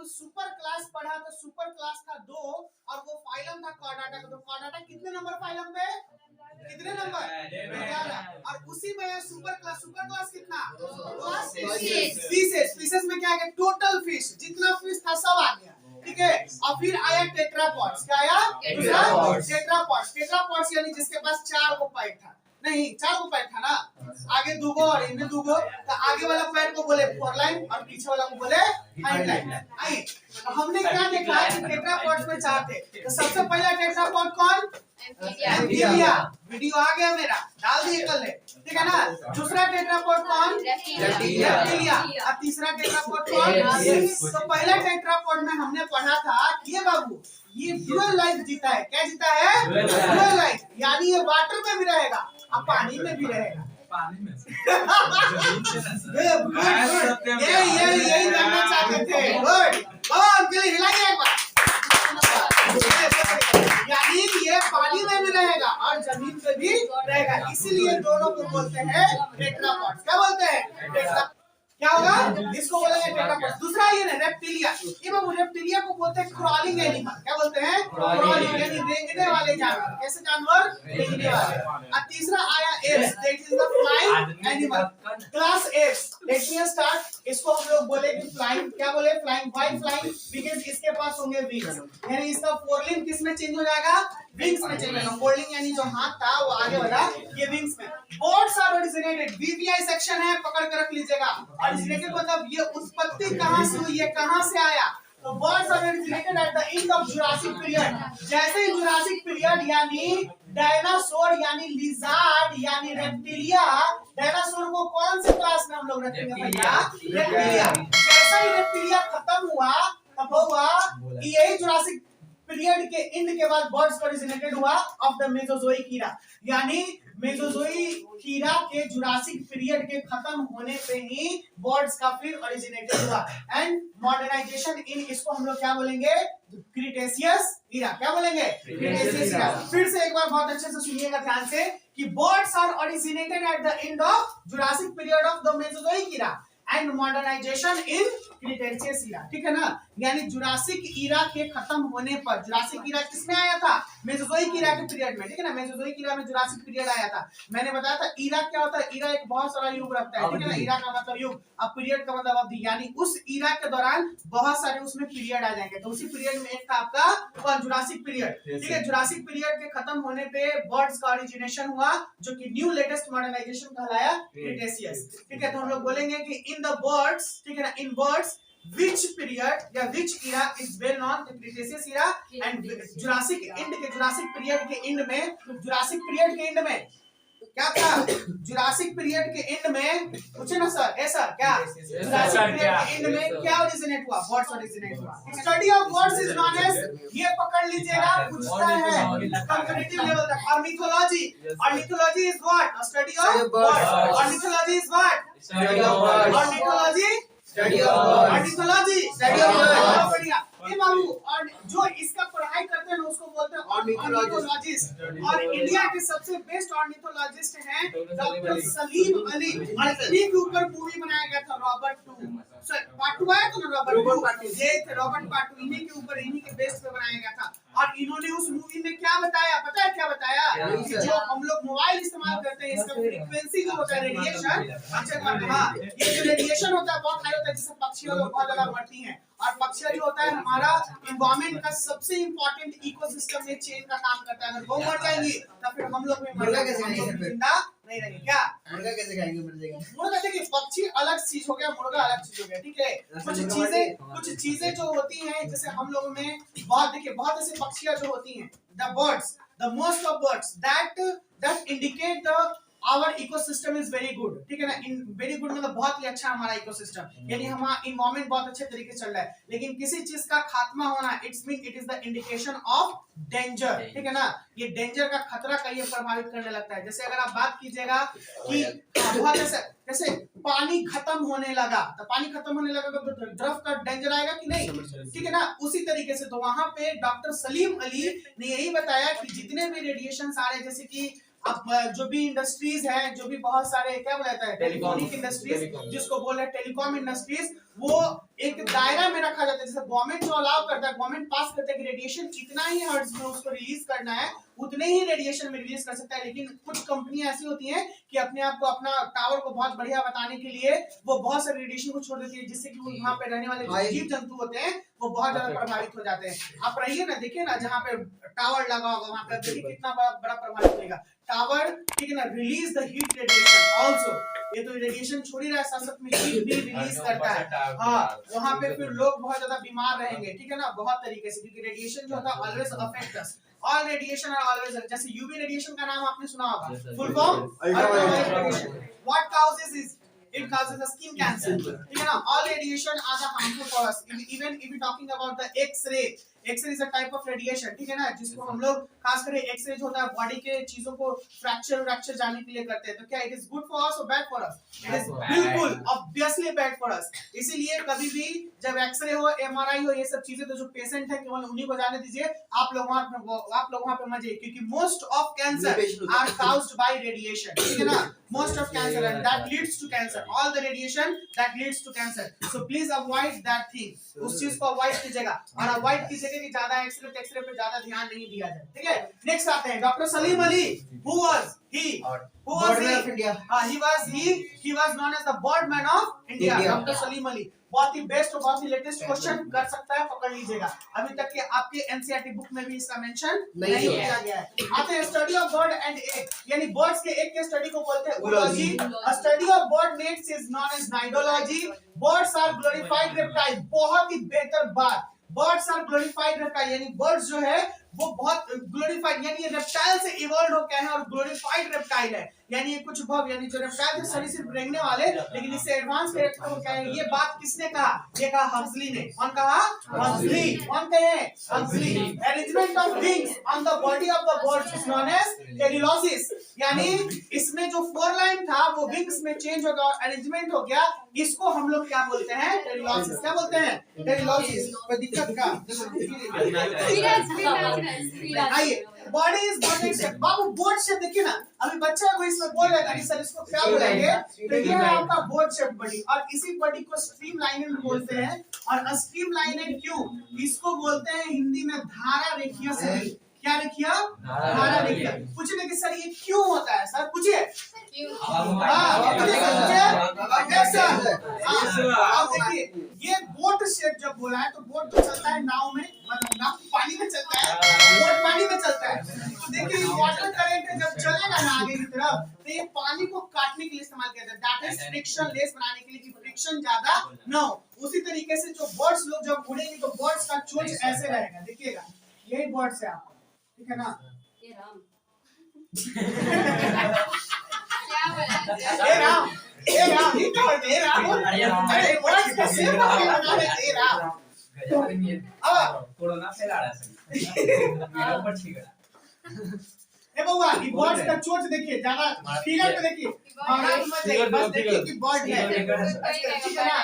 जब super class पढ़ा तो सुपर क्लास था 2 और वो फाइलम था कॉर्डाटा का। तो कॉर्डाटा कितने नंबर फाइलम पे? कितने नंबर? 11। और उसी में सुपर क्लास कितना? फिशेस में क्या है? टोटल फिश जितना फिश था सब आ गया, ठीक है। और फिर आया टेट्रापॉड्स। क्या आया? टेट्रापॉड्स यानी जिसके पास 4 को पैर था। नहीं 4 को पैर था ना, आगे 2 को और इनमें 2 को। तो आगे वाला पैर को बोले फोरलाइन और पीछे वाला को बोले हाइंडलाइन। आइए तो हमने क्या देखा कि टेट्रापॉड्स में 4 थे। तो सबसे पहला टेट्रापॉड कौन? एम्फीबिया। वीडियो आ गया मेरा, डाल दिए कल, ठीक है ना। दूसरा टेट्रापॉड कौन? रेप्टिलिया। और तीसरा टेट्रापॉड कौन? तो पहला टेट्रापॉड में हमने पढ़ा था ये बाबू ये ड्यूअल लाइफ जीता है। क्या जीता है? ड्यूअल लाइफ, यानी ये वाटर में भी रहेगा और पानी में भी रहेगा। यही जानना चाहते थे। गुड, हिलाइए एक बार। यानी ये पानी में भी रहेगा और जमीन पे भी रहेगा, इसीलिए दोनों को बोलते हैं टेट्रापॉड्स। क्या बोलते हैं? क्या होगा? इसको बोलेंगे टेट्रापॉड्स। दूसरा ये ना रेप्टिलिया। ये बाबू रेप्टिलिया को बोलते हैं क्रॉलिंग एनिमल। क्या बोलते हैं? क्रॉलिंग यानी रेंगने वाले जानवर। कैसे जानवर? रेंगने वाले। और तीसरा आया apps, that is the flying animal. Class apps. Let me start. इसको हम लोग बोलेंगे फ्लाइंग। क्या बोले? फ्लाइंग। Why flying? बिकॉज़ इसके पास होंगे विंग्स, यानी इसका फोरलिंब किस में चेंज हो जाएगा? विंग्स में चेंज होगा। फोरलिंब यानी जो हाथ था वो आगे वाला, ये विंग्स में। बर्ड्स आर ओरिजिनेटेड, बीबीआई सेक्शन है, पकड़ कर रख लीजिएगा। ओरिजिनेटेड मतलब ये उत्पत्ति कहां से हुई है, कहां से आया? तो birds are originated at the end of Jurassic period. जैसे ही जुरासिक पीरियड यानी डायनासोर यानी लिजार्ड यानी रेप्टिलिया, डायनासोर को कौन से क्लास में हम लोग रखेंगे भैया? रेप्टिलिया। जैसा ही रेप्टिलिया खत्म हुआ तब हुआ कि यही जुरासिक पीरियड के एंड के बाद बर्ड्स ओरिजिनेटेड हुआ ऑफ द मेसोजोइक ईरा, यानी मेसोजोइक ईरा के जुरासिक पीरियड के खत्म होने पे ही बर्ड्स का फिर ओरिजिनेटेड हुआ। एंड मॉडर्नाइजेशन इन इसको हम लोग क्या बोलेंगे? क्रिटेशियस ईरा। क्या बोलेंगे? क्रिटेशियस ईरा। फिर से एक बार बहुत अच्छे से सुनिएगा ध्यान से कि birds are originated at the end of Jurassic period of the Mesozoic era and modernization in Cretaceous era, ठीक है ना। यानी जुरासिक ईरा के खत्म होने पर, जुरासिक ईरा किसमें आया था? मेसोजोइक ईरा के पीरियड में, ठीक है ना। मेसोजोइक ईरा में जुरासिक पीरियड आया था। मैंने बताया था ईरा क्या होता है? ईरा एक बहुत सारा युग रखता है, ठीक है ना। ईरा का मतलब युग, अब पीरियड का मतलब अवधि, यानी उस ईरा के दौरान बहुत सारे उसमें पीरियड आ जाएंगे। तो उसी पीरियड में एक था आपका जुरासिक पीरियड, ठीक है। जुरासिक पीरियड के खत्म होने पे बर्ड्स का ओरिजिनेशन हुआ, जो कि न्यू लेटेस्ट मॉडर्नाइजेशन कहलाया क्रिटेशियस, ठीक है। तो हम लोग बोलेंगे कि इन द बर्ड्स, ठीक है ना, इन बर्ड्स which period या which era is well known? the Cretaceous era and Jurassic end के Jurassic period के end में, Jurassic period के end में क्या था? Jurassic period के end में पूछे ना सर, ऐसा क्या? Jurassic period के end में क्या ओरिजिनेट हुआ? Birds ओरिजिनेट हुआ। Study of birds is known as, ये पकड़ लीजिएगा, पूछता है competitive level तक। और mythology, और mythology is what? A study of birds। और mythology is what? Study of birds। और mythology study of ornithology, study of birds. बढ़िया। ये बाबू और जो इसका पढ़ाई करते हैं उसको बोलते हैं ऑर्निथोलॉजिस्ट। और इंडिया के सबसे बेस्ट ऑर्निथोलॉजिस्ट हैं डॉक्टर सलीम अली। और इन्हीं के ऊपर मूवी बनाया गया था रॉबर्ट 2 पार्ट 2 आया था ना, रॉबर्ट पार्ट 2, ये थे रॉबर्ट पार्ट 2, इन्हीं के ऊपर, इन्हीं के बेस पे बनाया गया था। और इन्होंने उस मूवी में क्या बताया पता है? क्या बताया? कि जो हम लोग मोबाइल इस्तेमाल करते हैं इसका फ्रीक्वेंसी जो होता है रेडिएशन, अच्छा हाँ, ये जो रेडिएशन होता है बहुत हाई होता है, जिससे पक्षियों लोग बहुत ज्यादा मरती हैं। और पक्षी जो होता है हमारा एनवायरनमेंट का सबसे इंपॉर्टेंट इकोसिस्टम में चेन का काम करता है। अगर वो मर जाएंगी तो फिर हम लोग में मुर्गा कैसे खाएंगे? जिंदा नहीं रहेंगे। क्या मुर्गा कैसे खाएंगे? मर जाएंगे। मुर्गा देखिए पक्षी अलग चीज हो गया, मुर्गा अलग चीज हो गया, ठीक है। कुछ चीजें जो होती हैं जैसे हम लोगों में बहुत, देखिए बहुत ऐसे पक्षियां जो होती हैं, the birds, the most of birds that indicate the our ecosystem is very good, ठीक है ना। इन वेरी गुड मतलब बहुत ही अच्छा हमारा इकोसिस्टम, यानी हमारा एनवायरनमेंट बहुत अच्छे तरीके से चल रहा है। लेकिन किसी चीज का खात्मा होना, it's mean it is the indication of danger, ठीक है ना। ये डेंजर का खतरा का ये प्रभावित करने लगता है। जैसे अगर आप बात कीजिएगा कि बहुत जैसे पानी खत्म होने लगा, तो पानी खत्म होने लगा तो ड्रफ का डेंजर आएगा कि नहीं, ठीक है ना। उसी तरीके से तो वहां पे डॉक्टर सलीम अली ने यही बताया कि जितने भी रेडिएशन आ रहे हैं, जैसे कि अब जो भी इंडस्ट्रीज है, जो भी बहुत सारे क्या बोला जाता है टेलीफोनिक इंडस्ट्रीज, जिसको बोल रहे हैं टेलीकॉम इंडस्ट्रीज, वो एक दायरा में रखा जाता है, जैसे गवर्नमेंट जो अलाउ करता है, गवर्नमेंट पास करता है कि रेडिएशन इतना ही हर्ट्ज में उसको रिलीज करना है, उतने ही रेडिएशन में रिलीज कर सकता है। लेकिन कुछ कंपनियां ऐसी होती हैं कि अपने आप को, अपना टावर को बहुत बढ़िया बताने के लिए वो बहुत सारे रेडिएशन को छोड़ देती है, जिससे कि वहां पे रहने वाले जीव जंतु होते हैं वो बहुत ज्यादा प्रभावित हो जाते हैं। आप रहिए ना, देखिए ना जहाँ पे टावर लगा होगा वहां पे देखिए कितना बड़ा प्रभावित होगा टावर, ठीक है ना। Release the heat radiation also, ये तो रेडिएशन छोड़ ही रहा है, साथ साथ में हीट भी रिलीज करता है। हाँ, वहां पे फिर लोग बहुत ज्यादा बीमार रहेंगे, ठीक है ना, बहुत तरीके से, क्योंकि रेडिएशन जो होता है always affect us. All radiation are always, जैसे यूवी रेडिएशन का नाम आपने सुना होगा, full form ultraviolet radiation. What causes is, it causes a skin cancer, ठीक है ना। all radiation are the harmful for us, even if we talking about the x-ray, x-ray is a type of radiation, ठीक है ना, जिसको हम लोग खास करके x-ray जो होता है बॉडी के चीजों को फ्रैक्चर जाने के लिए करते हैं। तो क्या it is good for us और bad for us? It is बिल्कुल ऑब्वियसली बैड फॉर अस। इसीलिए कभी भी जब एक्सरे हो, एमआरआई हो, ये सब चीजें तो जो पेशेंट है केवल उन्हीं को जाने दीजिए, आप लोग वहां पे मजे, क्योंकि most of cancer are caused by radiation, ठीक है ना। most of cancer and that leads to cancer, all the radiation that leads to cancer, so please avoid that thing, उस चीज को अवॉइड कीजिएगा, और अवॉइड कीजिएगा कि ज्यादा एक्सरे पे ज्यादा ध्यान नहीं दिया जाए, ठीक है। नेक्स्ट आते हैं doctor Salim Ali, who was he was known as the Birdman of India, doctor Salim Ali. बहुत ही बेस्ट और बहुत ही लेटेस्ट क्वेश्चन कर सकता है, पकड़ लीजिएगा। अभी तक के आपके एनसीईआरटी बुक में भी इसका मेंशन नहीं किया गया है। आते हैं study of bird and egg, यानी बर्ड्स के एग के स्टडी को बोलते हैं oology. Study of bird nests is known as nidology. Birds are glorified reptile, बहुत ही बेहतर बात, बर्ड्स आर ग्लोरीफाइड रेप्टाइल, यानी बर्ड्स जो है वो बहुत ग्लोरीफाइड, यानी ये रेप्टाइल से इवॉल्व होकर है और ग्लोरीफाइड रेप्टाइल है, यानी ये कुछ भव, यानी जो रेप्टाइल थे सभी सिर्फ रेंगने वाले, लेकिन इससे एडवांस कैरेक्टर को क्या है। ये बात किसने कहा? ये कहा हक्सली ने। कौन कहा? हक्सली। कौन कहे? Huxley. Arrangement of wings on the body of the birds is known as pterylosis, यानी इसमें जो फोर लाइन था वो विंग्स में चेंज हो गया और अरेंजमेंट हो गया, इसको हम लोग क्या बोलते हैं? टेरिलोसिस। क्या बोलते हैं? टेरिलोसिस। कोई दिक्कत का? आइए, बॉडी इज बोटेड शेप। बाबू बोट शेप देखिए ना, अभी बच्चा को इसमें बोल रहा था कि सर इसको क्या बोलेंगे, तो ये है आपका बोट शेप बॉडी, और इसी बॉडी को स्ट्रीमलाइनेड बोलते हैं। और स्ट्रीमलाइनेड क्यों? इसको बोलते हैं हिंदी में धारा रेखीय शरीर। क्या रेखीय? धारा रेखीय। पूछने कि सर ये क्यों होता है? सर पूछिए। देखिए, ये बोट शेप जब बोला है तो बोट तो चलता है नाव में, मतलब नाव पानी में चलता है, बोट पानी में चलता है। तो देखिए वाटर करंट जब चलेगा ना आगे की तरफ, तो ये पानी को काटने के लिए इस्तेमाल किया जाता है, दैट इज फ्रिक्शन लेस बनाने के लिए कि फ्रिक्शन ज्यादा न हो। उसी तरीके से जो बर्ड्स लोग जब उड़ेंगे तो बर्ड्स का चोंच ऐसे रहेगा, देखिएगा यही बर्ड्स है आपका, ठीक है ना। ये राम ए राम ये क्या होता है? राम अरे बर्ड्स का शेप बना है ए राम। अब कोरोना फैला रहा है मेरा ऊपर छिगड़ा। ए बउआ, ये बर्ड्स का चोंच देखिए, ज्यादा फिगर पे देखिए, आराम मत जाइए, बस देखिए कि बर्ड है, ठीक है ना।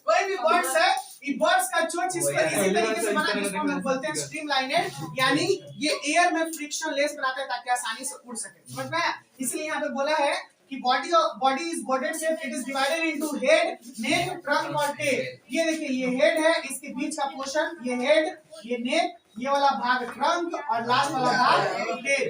कोई भी बर्ड्स है, ये बर्ड्स का चोंच इस पर इसी तरीके से बना जिसको हम बोलते हैं स्ट्रीमलाइनेड, यानी ये एयर में फ्रिक्शन लेस बनाता है ताकि आसानी से उड़ सके, समझ में आया। इसलिए यहाँ पे बोला है कि body is boated shape, it is divided into head, neck, trunk और टेल। ये देखिए ये हेड है, इसके बीच का पोर्शन ये हेड, ये नेक, ये वाला भाग ट्रंक और लास्ट वाला भाग टेल,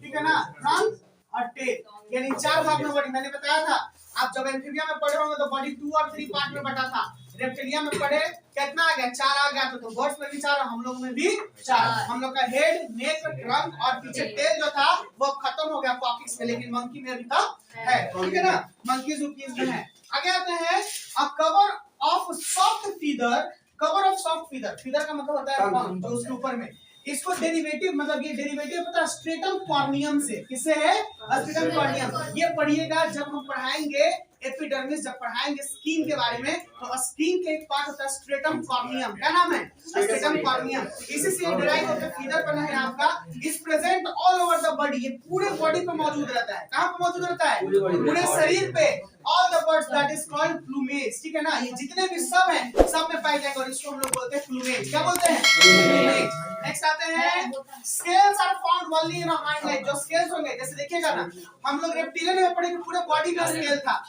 ठीक है ना। ट्रंक और टेल, यानी चार भाग में बॉडी। मैंने बताया था आप जब एम्फीबिया में पढ़े होंगे तो बॉडी 2 और 3 पार्ट में बटा था। रेप्टिलिया में पढ़े कितना आ गया? 4 आ गया। तो बर्ड्स में भी 4 और हम लोग में भी 4। हम लोग का हेड, नेक, ट्रंक और पीछे टेल जो था वो खत्म हो गया कॉकिक्स में, लेकिन मंकी में अभी तक है, ठीक है ना। मंकीज में है। आगे आते हैं अ cover of soft feather. Cover of soft feather, feather का मतलब होता है पंख जो उसके ऊपर में। इसको डेरिवेटिव, मतलब ये डेरिवेटिव पता है स्ट्रेटम कॉर्नियम से। किससे है? Stratum corneum. ये पढ़िएगा जब हम पढ़ाएंगे एपिडर्मिस, जब पढ़ाएंगे स्किन के बारे में, तो स्किन के एक पार्ट होता है स्ट्रेटम कॉर्नियम। क्या नाम है? Stratum corneum. इसी से डिराइव होकर फीदर बना है आपका। Is present all over the body, ये पूरे बॉडी पे मौजूद रहता है। कहां पे मौजूद रहता है? पूरे शरीर पे। All the birds that is called plumage, ठीक है ना। ये जितने भी सब हैं सब में पाए जाएंगे और इसको हम लोग बोलते हैं प्लूमेज। क्या बोलते हैं? प्लूमेज। नेक्स्ट आते हैं scales are found only in a hind leg. जो स्केल्स होंगे, जैसे देखिएगा ना, हम लोग रेप्टिलियन में पढ़े कि पूरे बॉडी में स्केल था,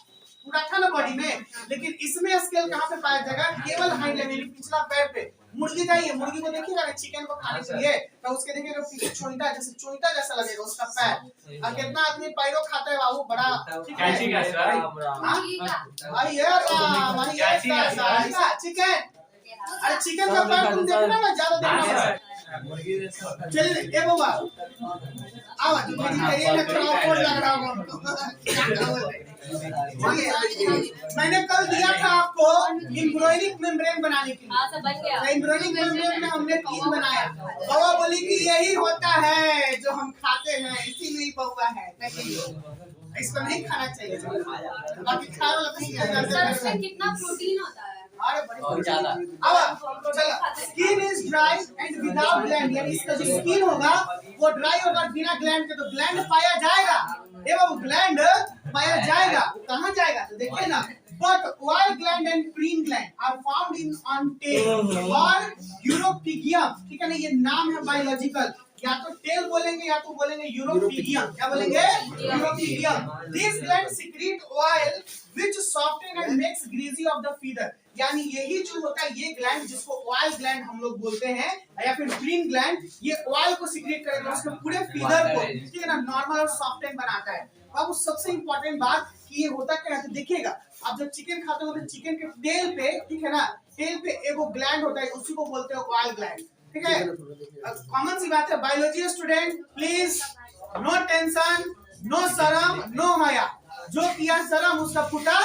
पूरा था ना बॉडी में, लेकिन इसमें स्केल कहाँ पे पाया जाएगा? केवल हाइंड लेग, पिछला पैर पे। मुर्गी जाइए, मुर्गी को देखिएगा ना चिकन को खाने के लिए, तो उसके देखिएगा पीछे चोइटा जैसा लगेगा उसका पैर। और कितना आदमी पैरों खाता है बाबू, बड़ा चिकन। अरे चिकन का पैर तुम देखना ना, ज्यादा देखना। चलिए ये बाबा आवाज ये ना थोड़ा और लग रहा होगा। मैंने कल दिया था आपको एम्ब्रॉयडिंग मेम्ब्रेन बनाने के लिए। एम्ब्रॉयडिंग मेम्ब्रेन में हमने 3 बनाया। बउआ बोली कि यही होता है जो हम खाते हैं, इसीलिए बउआ है, इसको नहीं खाना चाहिए। बाकी खाने वाला तो कितना प्रोटीन होता है? बहुत ज्यादा। अब चलो, skin is dry and without gland, यानी इसका जो स्किन होगा वो ड्राई होगा बिना ग्लैंड के, तो ग्लैंड पाया जाएगा। ये बाबू ग्लैंड पाया जाएगा, कहाँ जाएगा? तो देखिए ना, but oil gland and preen gland are found in on tail और यूरोपिगियम, ठीक है ना, ये नाम है बायोलॉजिकल। या तो टेल बोलेंगे या तो बोलेंगे यूरोपिगियम। क्या बोलेंगे? यूरोपिगियम। These glands secrete oil which soften and makes greasy of the feeder, यानी यही जो होता है ये ग्लैंड जिसको ऑयल ग्लैंड हम लोग बोलते हैं या फिर प्रीन ग्लैंड, ये ऑयल को सीक्रेट करेगा उसके पूरे फीडर को, ठीक है ना, नॉर्मल और सॉफ्टन बनाता है। अब सबसे इंपॉर्टेंट बात कि ये होता क्या है, तो देखिएगा आप जब चिकन खाते हो तो चिकन के टेल पे, ठीक है ना, टेल पे एक ग्लैंड होता है, उसी को बोलते हैं ऑयल ग्लैंड, ठीक है। कॉमन सी बात है। Biology student please, no tension, no शर्म, नो हया, जो किया शर्म उसका फूटा,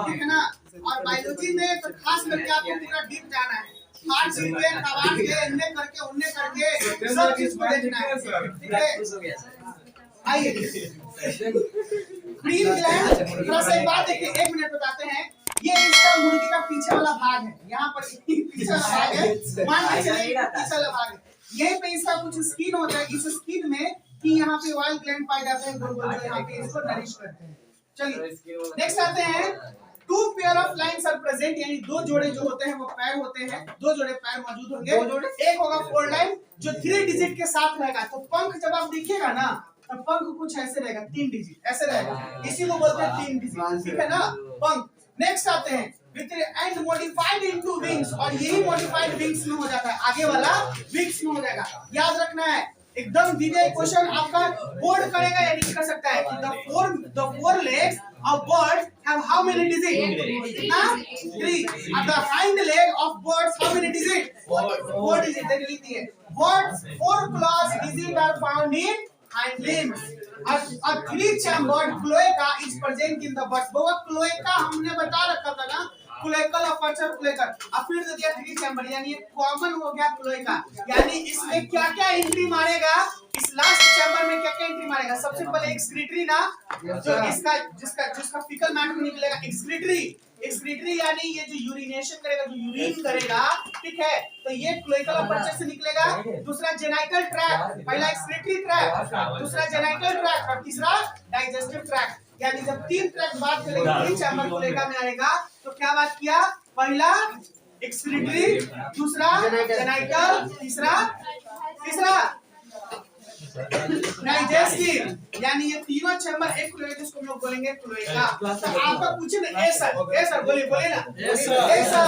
ठीक है ना। और बायोलॉजी में तो खास करके आपको पूरा डीप जाना है, हार्ट सीट पे आवाज के इनने करके उनने करके सब चीज को देखना है, ठीक है। आइए प्रीन ग्लैंड, थोड़ा सा एक बात देखिए, 1 मिनट बताते हैं। ये इसका मुर्गी का पीछे वाला भाग है, यहाँ पर पीछे वाला भाग है, मान के चलिए पीछे वाला भाग है। यहीं पे इसका कुछ स्किन होता है, इस स्किन में कि यहाँ पे ऑयल ग्लैंड पाए जाते हैं, गोल गोल यहाँ पे इसको नरिश करते हैं। चलिए नेक्स्ट आते हैं। 2 pair of lines are present, यानी 2 जोड़े जो होते हैं वो पैर होते हैं, 2 जोड़े पैर मौजूद होंगे। एक होगा 4 लाइन जो 3 डिजिट के साथ रहेगा। तो पंख जब आप देखिएगा ना, तो पंख कुछ ऐसे रहेगा, 3 डिजिट ऐसे रहेगा, इसी को बोलते हैं 3 डिजिट, ठीक है ना, पंख। नेक्स्ट आते हैं with and modified into wings, और यही मॉडिफाइड विंग्स में हो जाता है, आगे वाला विंग्स में हो जाएगा। याद रखना है, एकदम दिए क्वेश्चन आपका बोर्ड करेगा या नहीं कर सकता है। the four legs of birds have how many digits? कितना? 3. and the hind leg of birds how many digits? 4 digits। देख लीजिए, birds 4 claws digits are found in hind limbs। a 3-chambered cloaca is present in the birds। वो cloaca हमने बता रखा था ना, cloacal aperture cloacal, अब फिर दे दिया 3 चैम्बर, यानी कॉमन हो गया क्लोएका। यानी इसमें क्या क्या एंट्री मारेगा, इस लास्ट चैम्बर में क्या क्या एंट्री मारेगा? सबसे पहले एक्सक्रीटरी ना, जो इसका जिसका फीकल मैटर निकलेगा, एक्सक्रीटरी यानी ये जो यूरिनेशन करेगा, जो यूरिन करेगा, ठीक है, तो ये क्लोएकल अपर्चर से निकलेगा। दूसरा जेनाइटल ट्रैक्ट, पहला एक्सक्रीटरी ट्रैक्ट, दूसरा जेनाइटल ट्रैक्ट और तीसरा डाइजेस्टिव ट्रैक्ट। यानी जब 3 ट्रैक्ट बात करेंगे 3 चैम्बर क्लोएका में आएगा, तो क्या बात किया? पहला एक्सक्रीटरी, दूसरा जेनाइटल, तीसरा डाइजेस्टिव, यानी ये तीनों चैम्बर एक क्लोएका, जिसको हम लोग बोलेंगे क्लोएका। तो आपका पूछे ना, ए सर बोले ना, ए सर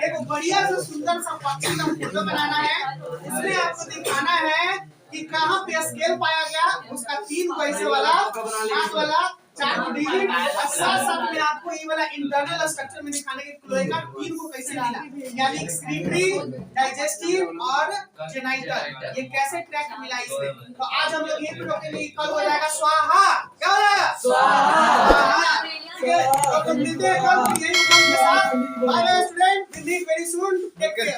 एक बढ़िया सा सुंदर सा पक्षी का फोटो बनाना है, उसमें आपको दिखाना है कि कहाँ पे स्केल पाया गया, उसका 3 पैसे वाला, 5 वाला, 4 डिजिट, और साथ में आपको ये वाला इंटरनल स्ट्रक्चर में दिखाने के क्लोएका 3 को कैसे मिला, यानी एक्सक्रीटरी, डाइजेस्टिव और जेनाइटल, ये कैसे ट्रैक्ट मिला इसमें। तो आज हम लोग ये रोकेंगे, कल हो जाएगा स्वाहा। क्या हो जाएगा? स्वाहा। तो मिलते हैं कल यही के साथ।